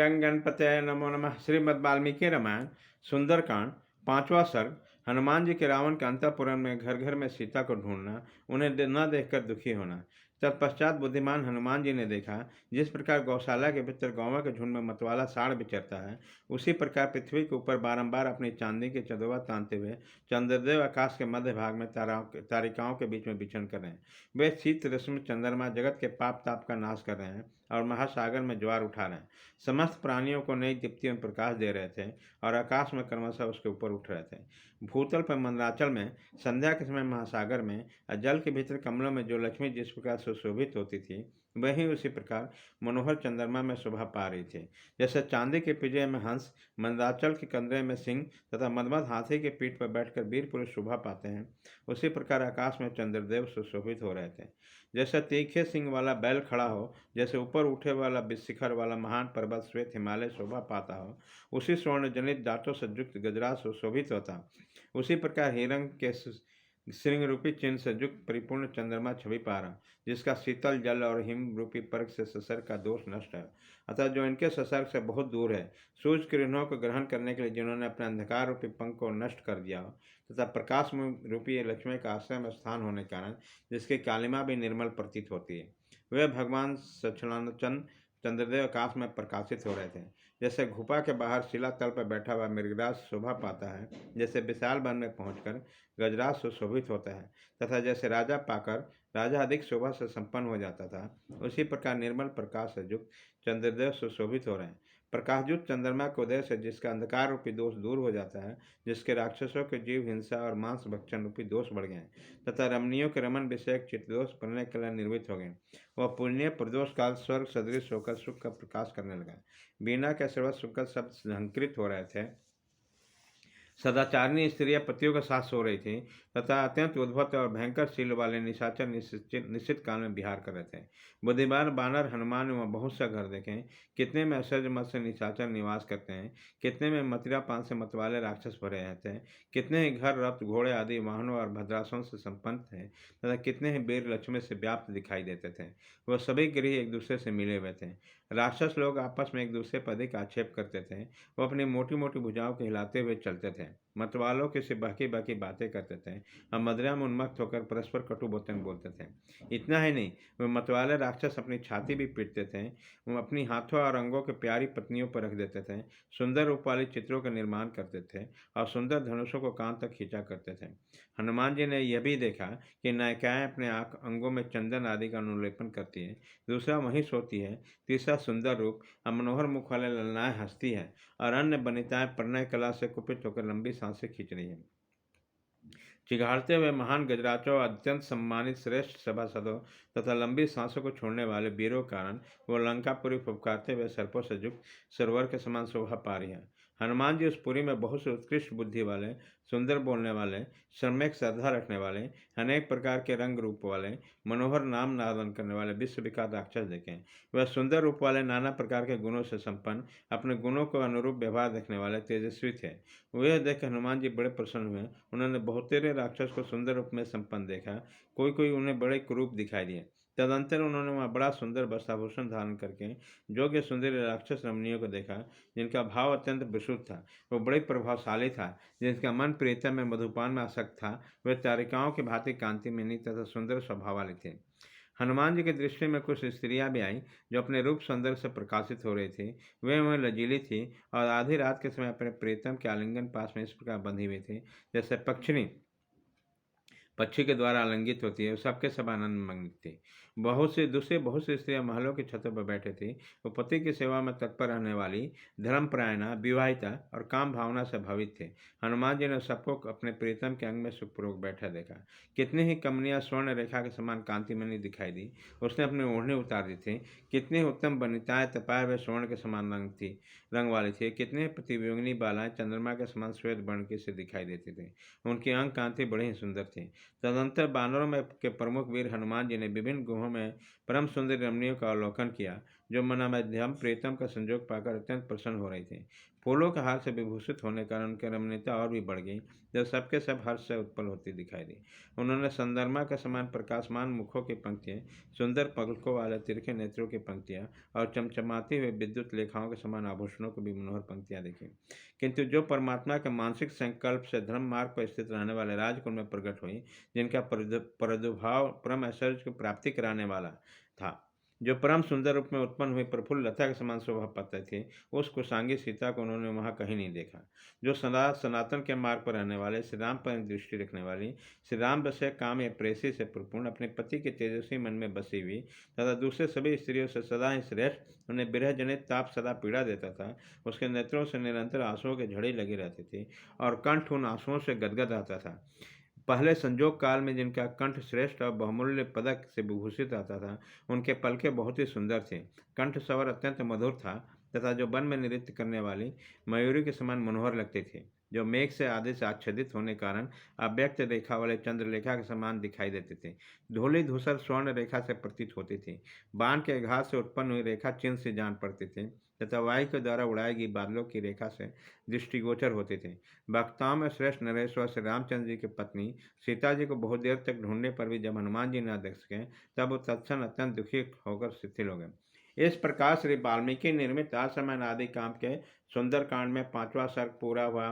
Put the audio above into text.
गंग गणपतये नमो नमः। श्रीमद् वाल्मीकि रामायण सुंदरकांड 5वां सर्ग। हनुमान जी के रावण के अंतःपुर में घर घर में सीता को ढूंढना, उन्हें न देखकर दुखी होना। तत्पश्चात बुद्धिमान हनुमान जी ने देखा, जिस प्रकार गौशाला के भीतर गौवा के झुंड में मतवाला साढ़ विचरता है, उसी प्रकार पृथ्वी के ऊपर बारंबार अपनी चांदी की चंदोवा तानते हुए चंद्रदेव आकाश के मध्य भाग में तारिकाओं के बीच में विचरण कर रहे हैं। वे शीत रश्मि चंद्रमा जगत के पाप ताप का नाश कर रहे हैं और महासागर में ज्वार उठा रहे हैं। समस्त प्राणियों को नई दीप्ति में प्रकाश दे रहे थे और आकाश में क्रमशः उसके ऊपर उठ रहे थे। भूतल पर मंदराचल में संध्या के समय महासागर में और जल के भीतर कमलों में जो लक्ष्मी जिस प्रकार सुशोभित होती थी, वही उसी प्रकार मनोहर चंद्रमा में शोभा पा रही थी। जैसे चांदी के पिंजरे में हंस, मंदाचल के कंदरे में सिंह तथा मदमद हाथी के पीठ पर बैठकर वीर पुरुष शोभा पाते हैं, उसी प्रकार आकाश में चंद्रदेव सुशोभित हो रहे थे। जैसे तीखे सिंह वाला बैल खड़ा हो, जैसे ऊपर उठे वाला शिखर वाला महान पर्वत श्वेत हिमालय शोभा पाता हो, उसी स्वर्ण जनित दांतों से युक्त गजराज सुशोभित होता, उसी प्रकार हिरंग के श्रृंग रूपी चिन्ह से युक्त परिपूर्ण चंद्रमा छवि पा रहा, जिसका शीतल जल और हिम रूपी पर्क से ससर्ग का दोष नष्ट है, अतः जो इनके ससर्ग से बहुत दूर है। सूर्य किरणों को ग्रहण करने के लिए जिन्होंने अपने अंधकार रूपी पंख को नष्ट कर दिया हो, तथा प्रकाश में रूपी लक्ष्मी का आश्रय में स्थान होने के कारण जिसकी कालिमा भी निर्मल प्रतीत होती है, वे भगवान सचलानचंद चंद्रदेव आकाश में प्रकाशित हो रहे थे। जैसे गुफा के बाहर शिला तल पर बैठा हुआ मृगराज शोभा पाता है, जैसे विशाल वन में पहुंचकर गजराज सुशोभित होता है, तथा जैसे राजा पाकर राजा अधिक शोभा से संपन्न हो जाता था, उसी प्रकार निर्मल प्रकाश से युक्त चंद्रदेव सुशोभित हो रहे हैं। प्रकाशयुक्त चंद्रमा के उदय से जिसका अंधकार रूपी दोष दूर हो जाता है, जिसके राक्षसों के जीव हिंसा और मांस भक्षण रूपी दोष बढ़ गए, तथा रमणियों के रमन विषयक चित्तदोष बनने के लिए निर्मित हो गए, वह पुण्य प्रदोष काल स्वर्ग सदृश होकर सुख का प्रकाश करने लगा। बीना के सर्वत सुखद शब्द झंकृत हो रहे थे। सदाचारिणी स्त्रियां पतियों के साथ सो रही थी तथा अत्यंत उद्भट और भयंकर शील वाले निशाचर निश्चित काल में विहार कर रहे थे। बुद्धिमान बानर हनुमान ने वह बहुत से घर देखे, कितने में ऐश्वर्य मत से निशाचर निवास करते हैं, कितने में मदिरा पान से मतवाले राक्षस भरे रहते हैं, कितने ही घर रथ घोड़े आदि वाहनों और भद्रासनों से संपन्न थे, तथा कितने ही वीर लक्ष्मी से व्याप्त दिखाई देते थे। वह सभी गृह एक दूसरे से मिले हुए थे। राक्षस लोग आपस में एक दूसरे पर अधिक आक्षेप करते थे। वो अपनी मोटी मोटी भुजाओं को हिलाते हुए चलते थे, मतवालों के से बाकी बाकी बातें करते थे और मदिरा में उन्मत्त होकर परस्पर कटु वचन बोलते थे। इतना ही नहीं, वे मतवाले राक्षस अपनी छाती भी पीटते थे, वो अपनी हाथों और अंगों के प्यारी पत्नियों पर रख देते थे, सुंदर रूप वाले चित्रों का निर्माण करते थे और सुंदर धनुषों को कान तक खींचा करते थे। हनुमान जी ने यह भी देखा कि नायिकाएं अपने अंगों में चंदन आदि का अनुलेपन करती है, दूसरा वहीं सोती है, तीसरा सुंदर रूप और मनोहर मुख वाले ललनाएं हंसती है और अन्य वनिताएं प्रणय कला से कुपित होकर लंबी सांसें खींच रही है। चिघाड़ते हुए महान गजराजों, अत्यंत सम्मानित श्रेष्ठ सभासदों तथा लंबी सांसों को छोड़ने वाले वीरों के कारण वो लंकापुरी फुफकारते हुए सर्पों से युक्त सरोवर के समान शोभा पा रही है। हनुमान जी उस पुरी में बहुत से उत्कृष्ट बुद्धि वाले, सुंदर बोलने वाले, सम्यक श्रद्धा रखने वाले, अनेक प्रकार के रंग रूप वाले, मनोहर नाम नादन करने वाले विश्व विख्यात राक्षस देखें। वह सुंदर रूप वाले, नाना प्रकार के गुणों से संपन्न, अपने गुणों को अनुरूप व्यवहार देखने वाले तेजस्वी थे। वह देख हनुमान जी बड़े प्रसन्न हुए। उन्होंने बहुतेरे राक्षस को सुंदर रूप में संपन्न देखा, कोई कोई उन्हें बड़े कुरूप दिखाई दिए। तदंतर उन्होंने वहाँ बड़ा सुंदर वस्त्राभूषण धारण करके योग्य सुंदर राक्षस रमणियों को देखा, जिनका भाव अत्यंत विशुद्ध था, वो बड़े प्रभावशाली था, जिनका मन प्रियता में मधुपान में आसक्त था। वे तारिकाओं की भांति कांति में तथा सुंदर स्वभाव वाले थे। हनुमान जी की दृष्टि में कुछ स्त्रियां भी आईं, जो अपने रूप सौंदर्य से प्रकाशित हो रही थी। वे वह लजीली थी और आधी रात के समय अपने प्रीतम के आलिंगन पास में इस प्रकार बंधी हुई थी, जैसे पक्षी के द्वारा आलिंगित होती है। सबके सब आनंद मग्न थी। बहुत सी स्त्रियां महलों की छतों पर बैठे थी। वो पति की सेवा में तत्पर रहने वाली, धर्मपरायणा, विवाहिता और काम भावना से भावित थे। हनुमान जी ने सबको अपने प्रीतम के अंग में सुखपूर्वक बैठा देखा। कितनी ही कमनियां स्वर्ण रेखा के समान कांतिमणि दिखाई दी। उसने अपनी ओढ़नी उतार दी थी। कितनी ही उत्तम वनिताएं तपाए हुए स्वर्ण के समान रंग वाली थी। कितने ही प्रतिवियोगिनी बालाएं चंद्रमा के समान श्वेत वर्ण की से दिखाई देती थी। उनकी अंग कांति बड़ी ही सुंदर थी। तदंतर बानरों में के प्रमुख वीर हनुमान जी ने विभिन्न गुहों में परम सुंदर रमणियों का अवलोकन किया। जो मनामध्यम प्रीतम का संजोग पाकर अत्यंत प्रसन्न हो रही थी। फूलों के हार से विभूषित होने कारण उनकी रमणीयता और भी बढ़ गई, जब सबके सब हर्ष से उत्पन्न होती दिखाई दी। उन्होंने संदर्मा के समान प्रकाशमान मुखों की पंक्तियां, सुंदर पलकों वाले तिरखे नेत्रों की पंक्तियां और चमचमाती हुई विद्युत लेखाओं के समान आभूषणों की भी मनोहर पंक्तियां देखी। किंतु जो परमात्मा के मानसिक संकल्प से धर्म मार्ग पर स्थित रहने वाले राजकुल में प्रकट हुई, जिनका प्रादुर्भाव परम ऐश्वर्य की प्राप्ति कराने वाला था, जो परम सुंदर रूप में उत्पन्न हुई प्रफुल्ल लता के समान शोभा पाते थे, उस कुशांगी सीता को उन्होंने वहां कहीं नहीं देखा। जो सदा सनातन के मार्ग पर रहने वाले, श्री राम पर दृष्टि रखने वाली, श्री राम विषय काम या प्रेसी से परिपूर्ण, अपने पति के तेजस्वी मन में बसी हुई तथा दूसरे सभी स्त्रियों से सदा ही श्रेष्ठ, उन्हें विरह जनित ताप सदा पीड़ा देता था। उसके नेत्रों से निरंतर आंसुओं के झड़ी लगी रहती थी और कंठ उन आंसुओं से गदगद आता था। पहले संजोग काल में जिनका कंठ श्रेष्ठ और बहुमूल्य पदक से विभूषित आता था, उनके पलके बहुत ही सुंदर थे। कंठ स्वर अत्यंत मधुर था तथा जो वन में नृत्य करने वाली मयूरी के समान मनोहर लगते थे, जो मेघ से आदि से आच्छादित होने कारण अव्यक्त रेखा वाले चंद्रलेखा के समान दिखाई देते थे। धूलि धूसर स्वर्ण रेखा से प्रतीत होती थी। बाण के घात से उत्पन्न हुई रेखा चिन्ह से जान पड़ते थे तथा वायु के द्वारा उड़ाई गई बादलों की रेखा से दृष्टिगोचर होते थे। वक्ताओं में श्रेष्ठ नरेश्वर श्री रामचंद्र जी की पत्नी सीता जी को बहुत देर तक ढूंढने पर भी जब हनुमान जी न देख सके, तब वो तत्क्षण अत्यंत दुखी होकर शिथिल हो गए। इस प्रकार श्री वाल्मीकि निर्मित आसमन आदि काम के सुंदर कांड में पांचवा सर्ग पूरा हुआ।